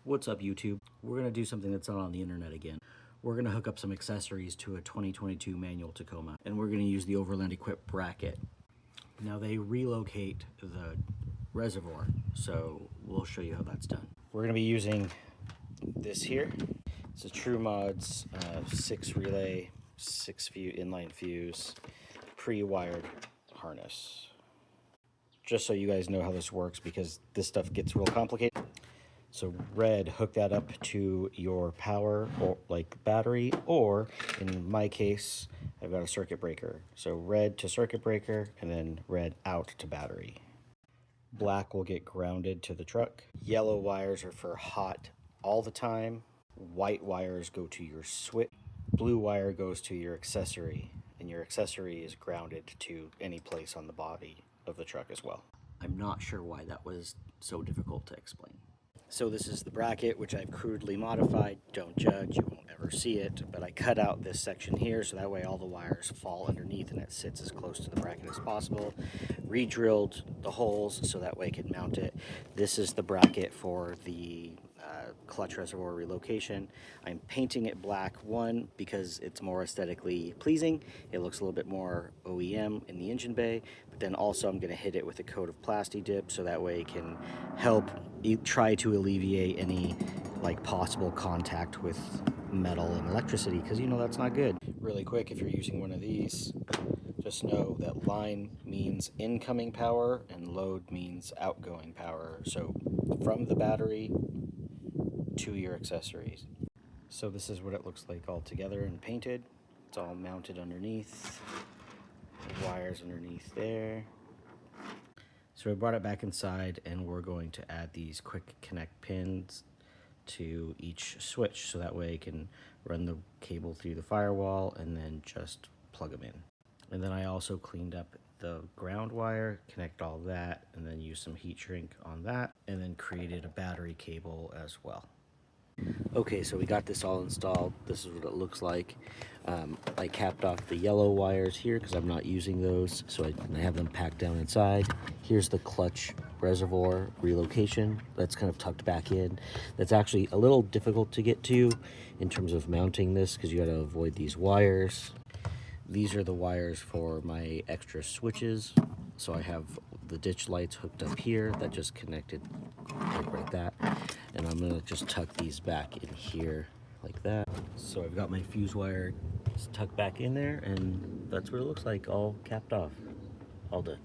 What's up, YouTube? We're gonna do something that's not on the internet again. We're gonna hook up some accessories to a 2022 manual Tacoma, and we're gonna use the Overland Equip bracket. Now they relocate the reservoir, so we'll show you how that's done. We're gonna be using this here. It's a True Mods 6 relay, 6 inline fuse, pre-wired harness. Just so you guys know how this works, because this stuff gets real complicated. So red, hook that up to your power or like battery, or in my case, I've got a circuit breaker. So red to circuit breaker, and then red out to battery. Black will get grounded to the truck. Yellow wires are for hot all the time. White wires go to your switch. Blue wire goes to your accessory, and your accessory is grounded to any place on the body of the truck as well. I'm not sure why that was so difficult to explain. So this is the bracket, which I've crudely modified. Don't judge, you won't ever see it, but I cut out this section here so that way all the wires fall underneath and it sits as close to the bracket as possible. Re-drilled the holes so that way I can mount it. This is the bracket for the clutch reservoir relocation. I'm painting it black, one, because it's more aesthetically pleasing. It looks a little bit more OEM in the engine bay, but then also I'm going to hit it with a coat of Plasti Dip so that way it can help try to alleviate any like possible contact with metal and electricity, because you know that's not good. Really quick, if you're using one of these, just know that line means incoming power and load means outgoing power. So from the battery to your accessories. So this is what it looks like all together and painted. It's all mounted underneath. The wires underneath there. So we brought it back inside, and we're going to add these quick connect pins to each switch so that way I can run the cable through the firewall and then just plug them in. And then I also cleaned up the ground wire, connect all that, and then use some heat shrink on that, and then created a battery cable as well. Okay, so we got this all installed. This is what it looks like. I capped off the yellow wires here because I'm not using those, so I have them packed down inside. Here's the clutch reservoir relocation. That's kind of tucked back in. That's actually a little difficult to get to in terms of mounting this because you got to avoid these wires. These are the wires for my extra switches. So I have the ditch lights hooked up here that just connected like that. And I'm gonna just tuck these back in here like that. So I've got my fuse wire tucked back in there, and that's what it looks like, all capped off, all done.